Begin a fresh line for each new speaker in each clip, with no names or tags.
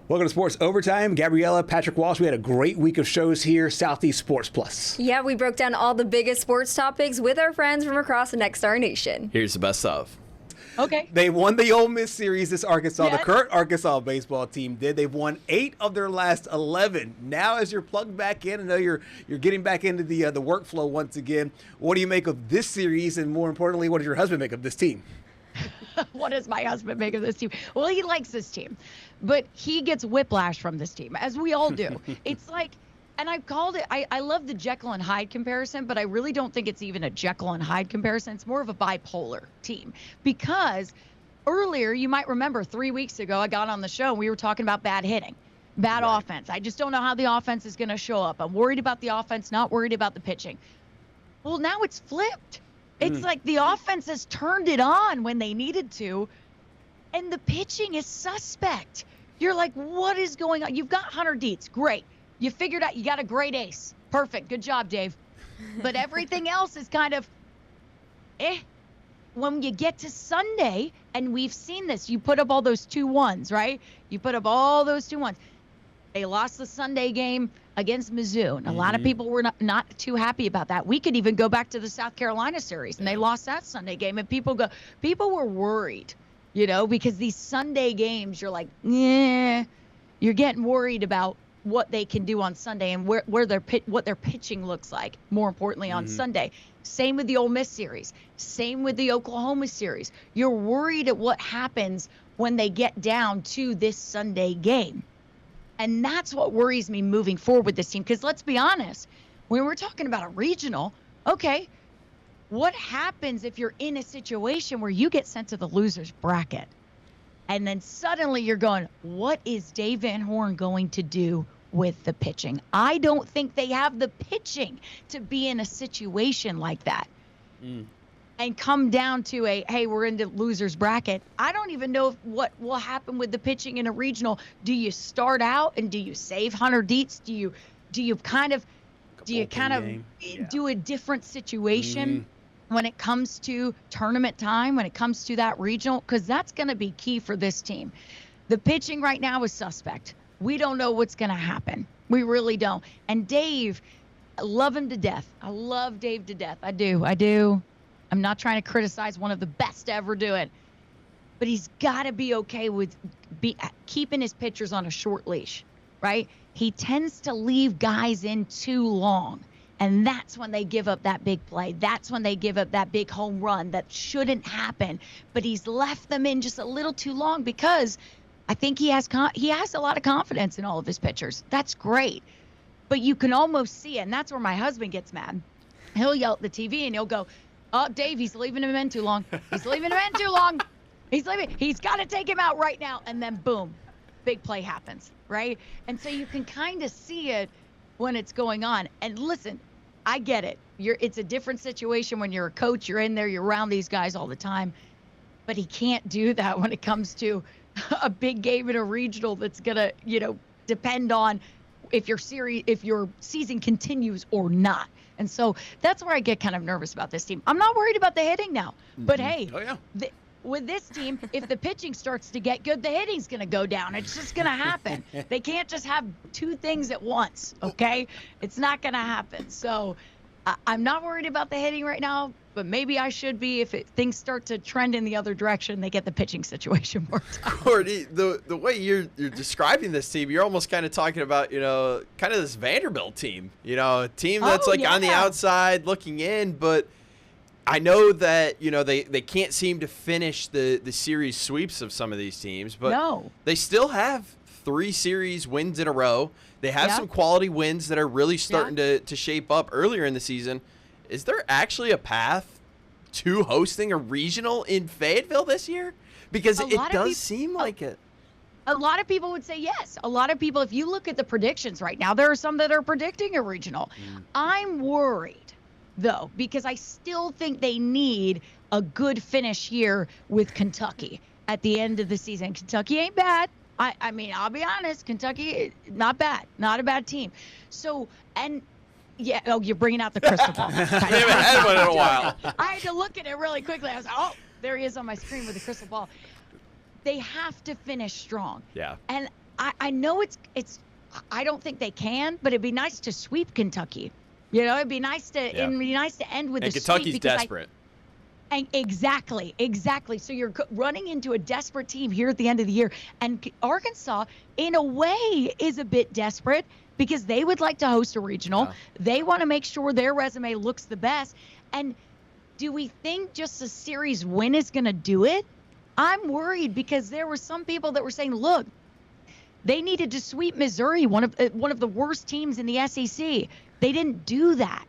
Welcome to Sports Overtime. Gabriella, Patrick Walsh, we had a great week of shows here, Southeast Sports Plus.
Yeah, we broke down all the biggest sports topics with our friends from across the Nexstar Nation.
Here's the best of.
Okay.
They won the Ole Miss series, the current Arkansas baseball team did. They've won 8 of their last 11. Now as you're plugged back in, I know you're getting back into the workflow once again. What do you make of this series, and more importantly, what does your husband make of this team?
What does my husband make of this team? Well, he likes this team, but he gets whiplash from this team, as we all do. It's like, and I've called it, I love the Jekyll and Hyde comparison, but I really don't think it's even a Jekyll and Hyde comparison. It's more of a bipolar team, because earlier, you might remember 3 weeks ago, I got on the show and we were talking about bad hitting, bad offense. I just don't know how the offense is going to show up. I'm worried about the offense, not worried about the pitching. Well, now it's flipped. It's like the offense has turned it on when they needed to, and the pitching is suspect. You're like, what is going on? You've got Hunter Dietz. Great. You figured out you got a great ace. Perfect. Good job, Dave. But everything else is kind of, When you get to Sunday, and we've seen this, you put up all those 2-1s, right? You put up all those 2-1s. They lost the Sunday game against Mizzou, and a lot of people were not too happy about that. We could even go back to the South Carolina series, and they lost that Sunday game, and people were worried, because these Sunday games, you're like, you're getting worried about what they can do on Sunday and what their pitching looks like, more importantly, on Sunday. Same with the Ole Miss series. Same with the Oklahoma series. You're worried at what happens when they get down to this Sunday game. And that's what worries me moving forward with this team. Because let's be honest, when we're talking about a regional, okay, what happens if you're in a situation where you get sent to the loser's bracket? And then suddenly you're going, what is Dave Van Horn going to do with the pitching? I don't think they have the pitching to be in a situation like that. And come down to hey, we're in the loser's bracket. I don't even know what will happen with the pitching in a regional. Do you start out and do you save Hunter Dietz? Do you do a different situation when it comes to tournament time, when it comes to that regional? Because that's going to be key for this team. The pitching right now is suspect. We don't know what's going to happen. We really don't. And Dave, I love him to death. I love Dave to death. I do. I'm not trying to criticize one of the best to ever do it. But he's got to be okay with keeping his pitchers on a short leash, right? He tends to leave guys in too long. And that's when they give up that big play. That's when they give up that big home run that shouldn't happen. But he's left them in just a little too long because I think he has a lot of confidence in all of his pitchers. That's great. But you can almost see it. And that's where my husband gets mad. He'll yell at the TV and he'll go, oh, Dave, he's leaving him in too long. He's leaving him in too long. He's got to take him out right now. And then, boom, big play happens, right? And so you can kind of see it when it's going on. And listen, I get it. It's a different situation when you're a coach. You're in there. You're around these guys all the time. But he can't do that when it comes to a big game in a regional that's going to, depend on if your season continues or not. And so that's where I get kind of nervous about this team. I'm not worried about the hitting now. But, hey, with this team, if the pitching starts to get good, the hitting's going to go down. It's just going to happen. They can't just have two things at once, okay? It's not going to happen. So I'm not worried about the hitting right now, but maybe I should be if things start to trend in the other direction. They get the pitching situation worked out.
Courtney, the way you're describing this team, you're almost kind of talking about, kind of this Vanderbilt team, a team that's on the outside looking in, but I know that, they can't seem to finish the series sweeps of some of these teams, but they still have 3 series wins in a row. They have some quality wins that are really starting to shape up earlier in the season. Is there actually a path to hosting a regional in Fayetteville this year? Because it does seem like it.
A lot of people would say yes. A lot of people, if you look at the predictions right now, there are some that are predicting a regional. I'm worried, though, because I still think they need a good finish here with Kentucky at the end of the season. Kentucky ain't bad. I mean, I'll be honest, Kentucky, not bad. Not a bad team. So, and yeah, you're bringing out the crystal ball.
They haven't had one in a while.
I had to look at it really quickly. I was like, oh, there he is on my screen with the crystal ball. They have to finish strong.
Yeah.
And I know it's I don't think they can, but it'd be nice to sweep Kentucky. You know, it'd be nice to it'd be nice to end with
and
a
Kentucky's
sweep
desperate.
And exactly. So you're running into a desperate team here at the end of the year, and Arkansas, in a way, is a bit desperate because they would like to host a regional. Yeah. They want to make sure their resume looks the best. And do we think just a series win is going to do it? I'm worried because there were some people that were saying, look, they needed to sweep Missouri, one of the worst teams in the SEC. They didn't do that.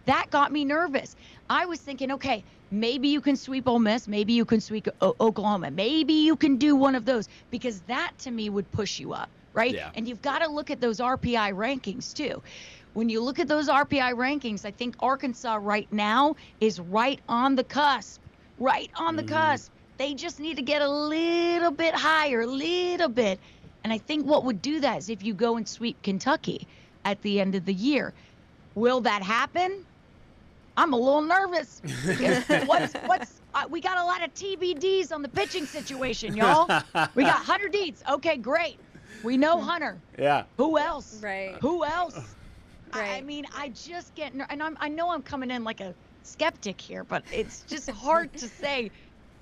That got me nervous. I was thinking, okay, maybe you can sweep Ole Miss. Maybe you can sweep Oklahoma. Maybe you can do one of those, because that to me would push you up, right? Yeah. And you've got to look at those RPI rankings too. When you look at those RPI rankings, I think Arkansas right now is right on the cusp, the cusp. They just need to get a little bit higher, a little bit. And I think what would do that is if you go and sweep Kentucky at the end of the year. Will that happen? I'm a little nervous. We got a lot of TBDs on the pitching situation, y'all. We got Hunter Dietz. Okay, great. We know Hunter.
Yeah.
Who else?
Right.
Who else?
Right.
I mean, I just get and I know I'm coming in like a skeptic here, but it's just hard to say.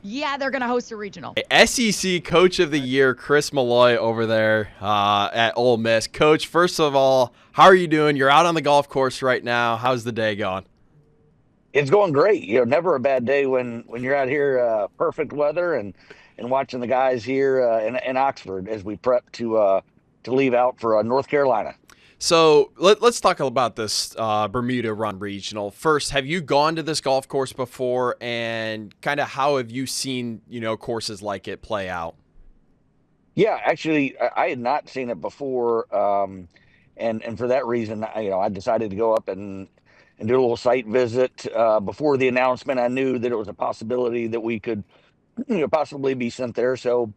Yeah, they're going to host a regional.
SEC Coach of the Year, Chris Malloy over there at Ole Miss. Coach, first of all, how are you doing? You're out on the golf course right now. How's the day going?
It's going great. You know, never a bad day when you're out here, perfect weather, and watching the guys here in Oxford as we prep to leave out for North Carolina.
So let's talk about this Bermuda Run Regional. First, have you gone to this golf course before, and kind of how have you seen, courses like it play out?
Yeah, actually, I had not seen it before, and for that reason, I decided to go up and do a little site visit. Before the announcement, I knew that it was a possibility that we could possibly be sent there. So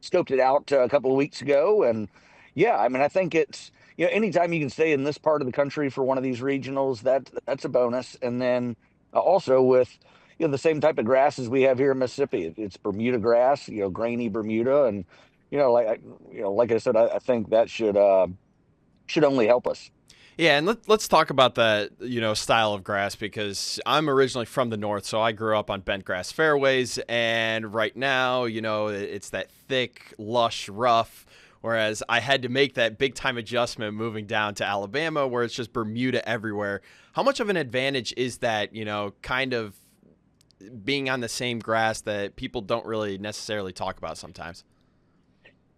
scoped it out a couple of weeks ago, and yeah, I mean, I think it's, anytime you can stay in this part of the country for one of these regionals, that's a bonus. And then also with the same type of grass as we have here in Mississippi, it's Bermuda grass, grainy Bermuda, and like I said, I think that should only help us.
Yeah, and let's talk about that, style of grass, because I'm originally from the north, so I grew up on bent grass fairways, and right now, it's that thick, lush, rough, whereas I had to make that big-time adjustment moving down to Alabama, where it's just Bermuda everywhere. How much of an advantage is that, kind of being on the same grass that people don't really necessarily talk about sometimes?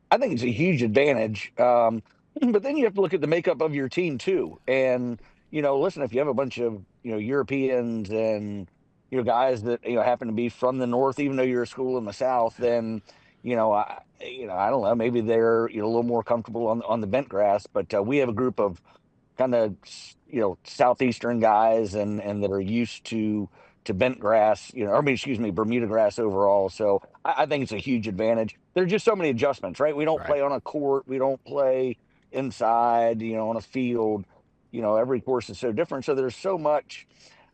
I think it's a huge advantage. But then you have to look at the makeup of your team too. And, listen, if you have a bunch of, Europeans and, guys that, happen to be from the north, even though you're a school in the south, then, I don't know, maybe they're, a little more comfortable on the bent grass. But we have a group of kind of, southeastern guys and that are used to bent grass, Bermuda grass overall. So I think it's a huge advantage. There's just so many adjustments, right? We don't play on a court. We don't play inside, on a field. Every course is so different. So there's so much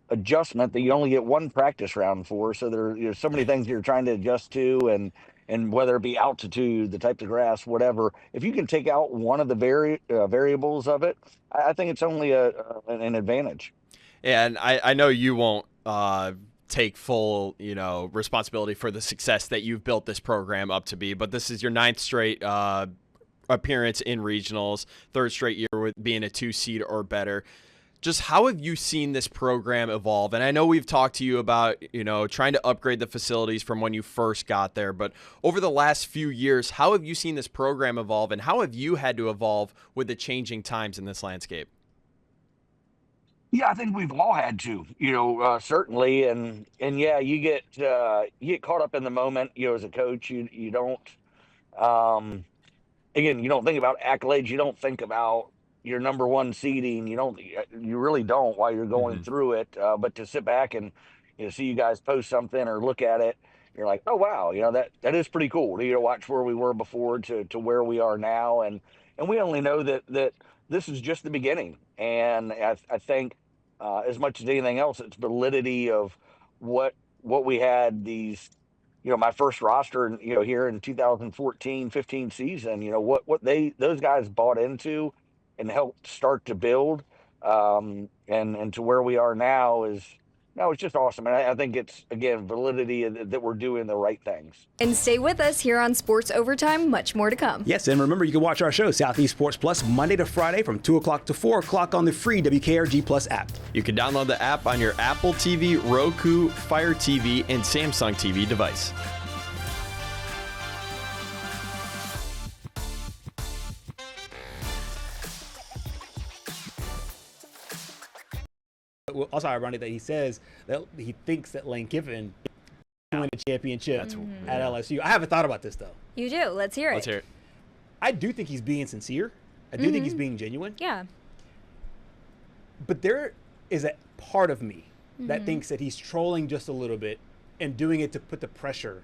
adjustment that you only get one practice round for. So there's so many things you're trying to adjust to, and whether it be altitude, the type of grass, whatever. If you can take out one of the variables of it, I think it's only an advantage.
Yeah, and I know you won't take full, responsibility for the success that you've built this program up to be, but this is your 9th straight appearance in regionals, 3rd straight year with being a 2 seed or better. Just how have you seen this program evolve? And I know we've talked to you about, trying to upgrade the facilities from when you first got there, but over the last few years, how have you seen this program evolve, and how have you had to evolve with the changing times in this landscape?
Yeah, I think we've all had to, certainly. And yeah, you get caught up in the moment, as a coach, you don't, again, you don't think about accolades. You don't think about your number one seeding. You really don't while you're going through it. But to sit back and, see you guys post something or look at it, you're like, oh, wow, that is pretty cool to, watch where we were before to where we are now. And we only know that this is just the beginning. And I think as much as anything else, it's validity of what we had these my first roster, here in 2014-15 season, what those guys bought into and helped start to build, and to where we are now is. No, it's just awesome. And I think it's, again, validity that we're doing the right things.
And stay with us here on Sports Overtime. Much more to come.
Yes, and remember, you can watch our show, Southeast Sports Plus, Monday to Friday from 2 o'clock to 4 o'clock on the free WKRG Plus app.
You can download the app on your Apple TV, Roku, Fire TV, and Samsung TV device.
Also ironic that he says that he thinks that Lane Kiffin can win the championship at LSU. I haven't thought about this, though.
You do. Let's hear it.
Let's hear it.
I do think he's being sincere. I do think he's being genuine.
Yeah.
But there is a part of me that thinks that he's trolling just a little bit and doing it to put the pressure,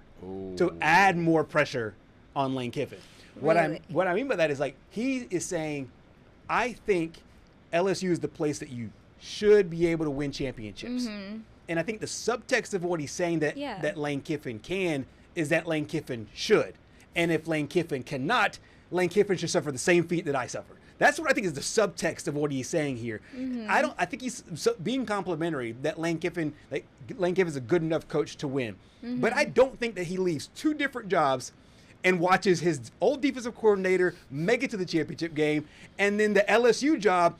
to add more pressure on Lane Kiffin.
Really?
What I mean by that is, like, he is saying, I think LSU is the place that you should be able to win championships. And I think the subtext of what he's saying that Lane Kiffin can is that Lane Kiffin should. And if Lane Kiffin cannot, Lane Kiffin should suffer the same fate that I suffered. That's what I think is the subtext of what he's saying here. I think he's being complimentary that Lane Kiffin is a good enough coach to win. But I don't think that he leaves two different jobs and watches his old defensive coordinator make it to the championship game, and then the LSU job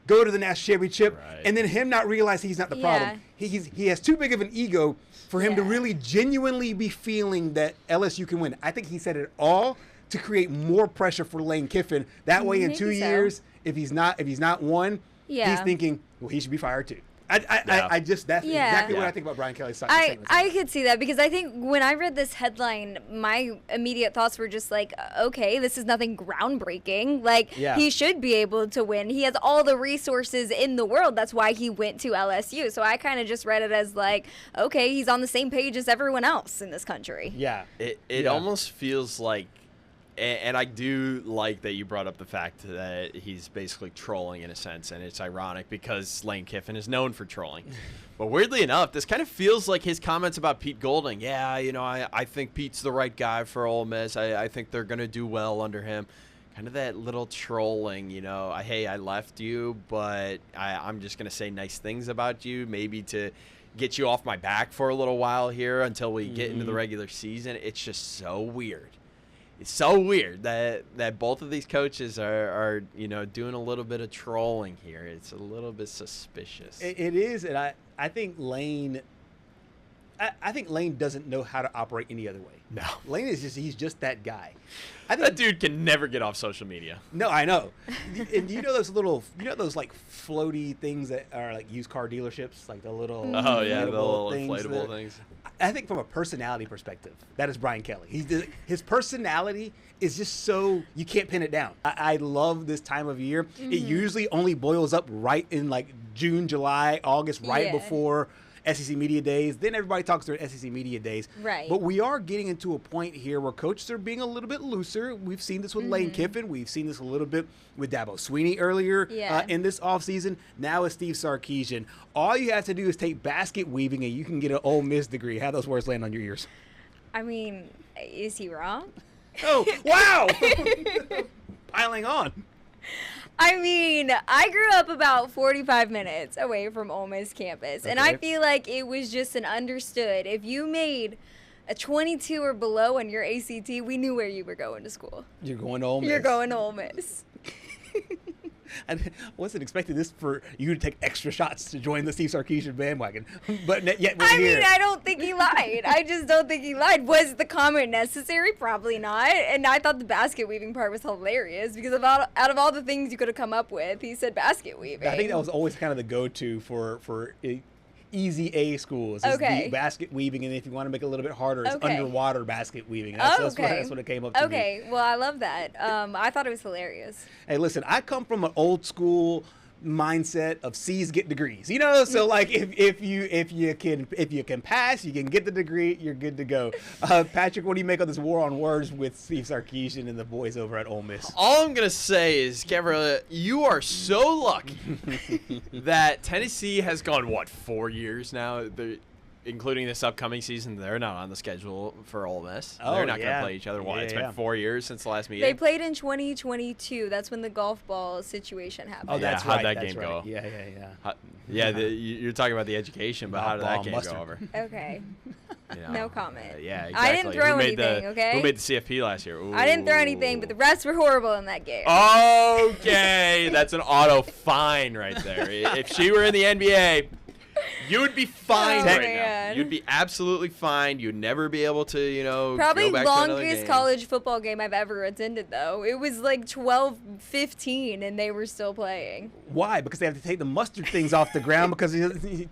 go to the national championship, and then him not realize he's not the problem. He has too big of an ego for him to really genuinely be feeling that LSU can win. I think he said it all to create more pressure for Lane Kiffin. That way, in 2 years, if he's not won, he's thinking, well, he should be fired too. That's exactly what I think about Brian Kelly's side.
I could see that, because I think when I read this headline, my immediate thoughts were just like, okay, this is nothing groundbreaking. Like, he should be able to win. He has all the resources in the world. That's why he went to LSU. So I kind of just read it as like, okay, he's on the same page as everyone else in this country.
Yeah.
It almost feels like, and I do like that you brought up the fact that he's basically trolling in a sense, and it's ironic because Lane Kiffin is known for trolling. But weirdly enough, this kind of feels like his comments about Pete Golding. Yeah, I think Pete's the right guy for Ole Miss. I think they're going to do well under him. Kind of that little trolling, hey, I left you, but I'm just going to say nice things about you, maybe to get you off my back for a little while here until we get into the regular season. It's just so weird. It's so weird that both of these coaches are doing a little bit of trolling here. It's a little bit suspicious.
It is, and I think Lane. I think Lane doesn't know how to operate any other way.
No,
Lane is he's just that guy.
That dude can never get off social media.
No, I know. And those like floaty things that are like used car dealerships, like the little
the little inflatable things.
I think from a personality perspective, that is Brian Kelly. His personality is just so you can't pin it down. I love this time of year. It usually only boils up right in like June, July, August, right before SEC Media Days. Then everybody talks during SEC Media Days.
Right.
But we are getting into a point here where coaches are being a little bit looser. We've seen this with Lane Kiffin. We've seen this a little bit with Dabo Swinney earlier in this offseason. Now it's Steve Sarkisian. All you have to do is take basket weaving and you can get an Ole Miss degree. How those words land on your ears?
I mean, is he wrong?
Oh, wow! Piling on.
I mean, I grew up about 45 minutes away from Ole Miss campus, and I feel like it was just an understood. If you made a 22 or below on your ACT, we knew where you were going to school.
You're going to Ole Miss.
You're going to Ole Miss.
I wasn't expecting this for you to take extra shots to join the Steve Sarkisian bandwagon, but yet we're here.
I don't think he lied. I just don't think he lied. Was the comment necessary? Probably not. And I thought the basket weaving part was hilarious because out of all the things you could have come up with, he said basket weaving.
I think that was always kind of the go-to for easy A schools. Is the basket weaving, and if you want to make it a little bit harder, it's underwater basket weaving. That's what it came up to.
Okay, well, I love that. I thought it was hilarious.
Hey, listen, I come from an old school mindset of C's get degrees. So like if you can pass, you can get the degree, you're good to go. Patrick, what do you make of this war on words with Steve Sarkisian and the boys over at Ole Miss?
All I'm gonna say is, Gabriella, you are so lucky that Tennessee has gone 4 years now. including this upcoming season, they're not on the schedule for Ole Miss.
Oh,
they're not going
yeah.
to play each other. Why?
Yeah,
It's
yeah.
been 4 years since the last meeting.
They played in 2022. That's when the golf ball situation happened.
Oh, that's
Yeah, how'd
right.
that
that's
game
right.
go?
Yeah.
You're talking about the education, but how did that game
Mustard.
go over?
Okay.
You know,
No comment.
yeah, exactly.
I didn't throw
Who made
anything, okay?
Who made the CFP last year?
I didn't throw anything, but the refs were horrible in that game.
Okay, that's an auto fine right there. If she were in the NBA, you would be fine right
man.
now. You'd be absolutely fine. You'd never be able to,
Probably
go back to another
longest
game.
college football game I've ever attended, though. It was like 12-15, and they were still playing.
Why? Because they have to take the mustard things off the ground because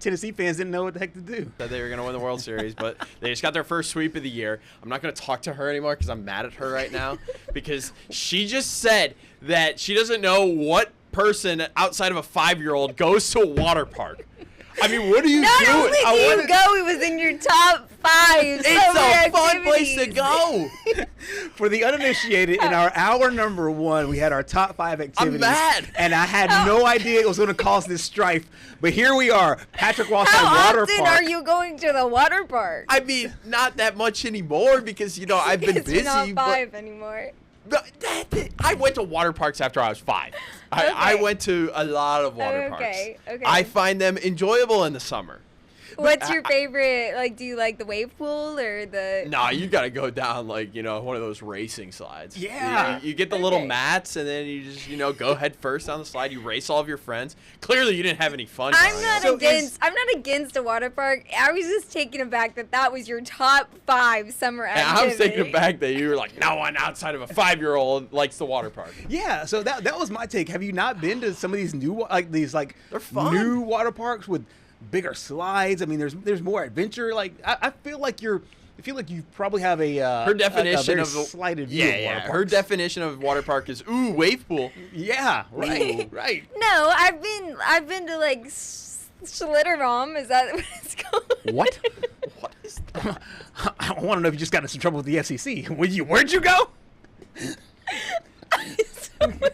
Tennessee fans didn't know what the heck to do.
Said they were going to win the World Series, but they just got their first sweep of the year. I'm not going to talk to her anymore because I'm mad at her right now because she just said that she doesn't know what person outside of a 5-year-old goes to a water park. I mean, what are you
Not
doing?
only do you go, it was in your top 5.
It's a fun place to go.
For the uninitiated, in our hour number 1, we had our top 5 activities.
mad.
And I had no idea it was going to cause this strife. But here we are, Patrick Walsh
How
Water
often
Park.
are you going to the water park?
I mean, not that much anymore because, I've been
It's
busy.
not
but
5 anymore.
I went to water parks after I was 5. I
Okay.
went to a lot of water parks.
Okay.
I find them enjoyable in the summer.
What's your favorite? Like, do you like the wave pool or the?
Nah, you got to go down one of those racing slides.
Yeah.
You get the little
Okay.
mats and then you just, go head first down the slide. You race all of your friends. Clearly you didn't have any fun.
I'm
growing
not
up.
So
against. I'm not against a water park. I was just taken aback that was your top 5 summer
And
activity.
I was taken aback that you were like, no one outside of a 5-year-old likes the water park.
Yeah, so that was my take. Have you not been to some of these new
They're fun.
new water parks with bigger slides? I mean, there's more adventure. Like I feel like you probably have a
Her definition
a very
of
slighted view of water
Her
parks.
definition of water park is wave pool.
Yeah, right, right.
No, I've been to like Schlitterbaum. Is that what it's called?
What?
What is that?
I want to know if you just got in some trouble with the FCC. Where'd you go?
I swear.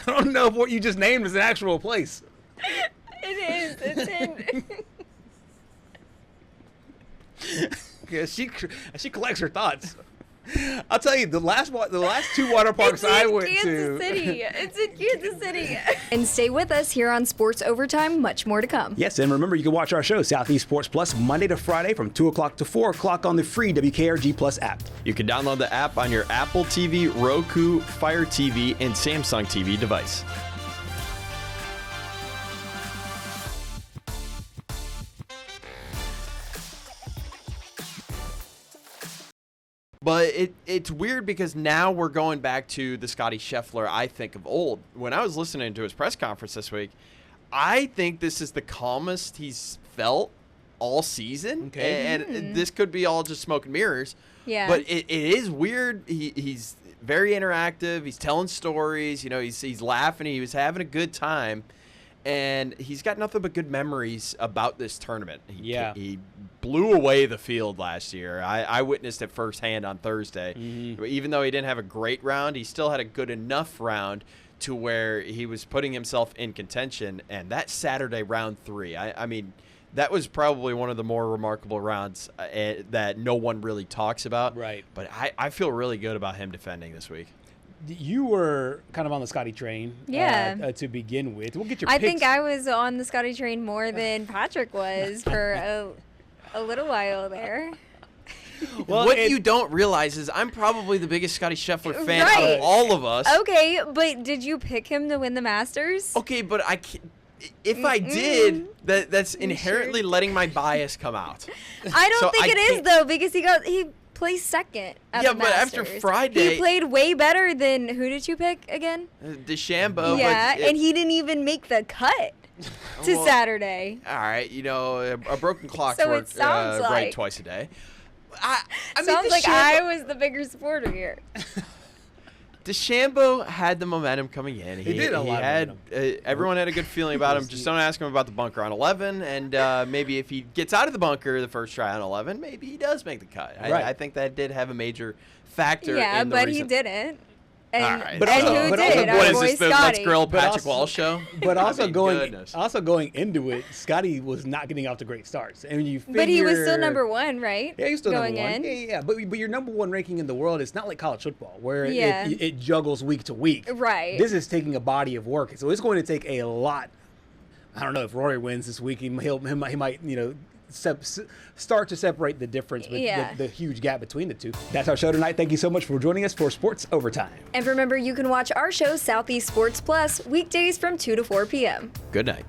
I don't know if what you just named is an actual place.
It is. It's in.
Yeah, she collects her thoughts. I'll tell you, the last 2 water parks I went
Kansas
to.
City. It's in Kansas City. And stay with us here on Sports Overtime. Much more to come.
Yes, and remember, you can watch our show, Southeast Sports Plus, Monday to Friday from 2 o'clock to 4 o'clock on the free WKRG Plus app.
You can download the app on your Apple TV, Roku, Fire TV, and Samsung TV device. But it's weird because now we're going back to the Scotty Scheffler I think of old. When I was listening to his press conference this week, I think this is the calmest he's felt all season.
Okay.
And this could be all just smoke and mirrors.
Yeah.
But it is weird. He's very interactive. He's telling stories. He's laughing. He was having a good time. And he's got nothing but good memories about this tournament. He blew away the field last year. I witnessed it firsthand on Thursday. Mm-hmm. Even though he didn't have a great round, he still had a good enough round to where he was putting himself in contention. And that Saturday, round 3, I mean, that was probably one of the more remarkable rounds that no one really talks about.
Right.
But I feel really good about him defending this week.
You were kind of on the Scotty train,
Yeah.
To begin with. We'll get your
I
picks.
think I was on the Scotty train more than Patrick was for a little while there.
Well,
what you don't realize is I'm probably the biggest Scotty Scheffler fan out
Right.
of all of us.
Okay, but did you pick him to win the Masters?
Okay, but I can't. If I did, that's inherently letting my bias come out.
I don't
So
think
I
it is
can't-
though, because he placed second at
Yeah,
the
but after
Masters.
Friday-
he played way better than who did you pick again?
DeChambeau.
yeah,
but
and he didn't even make the cut to
Well,
Saturday.
All right, a broken clock's
So it
work
sounds
right
like-
twice a day. I mean,
Sounds like
DeChambeau-
I was the bigger supporter here.
DeChambeau had the momentum coming in.
He did a lot of
everyone had a good feeling about him. Just don't ask him about the bunker on 11, and maybe if he gets out of the bunker the first try on 11, maybe he does make the cut.
Right.
I think that did have a major factor.
Yeah,
in the
but
reason.
he didn't. And,
All right.
But who did?
What is
boy
this, the
Scotty.
Let's Grill Patrick Walsh show?
But also going into it, Scotty was not getting off to great starts. And you figure,
but he was still number one, right?
Yeah, he was still
going
number one.
in.
Yeah. But your number one ranking in the world is not like college football, where it juggles week to week.
Right.
This is taking a body of work, so it's going to take a lot. I don't know if Rory wins this week. He might start to separate the difference, the huge gap between the two. That's our show tonight. Thank you so much for joining us for Sports Overtime.
And remember, you can watch our show, Southeast Sports Plus, weekdays from 2 to 4 p.m.
Good night.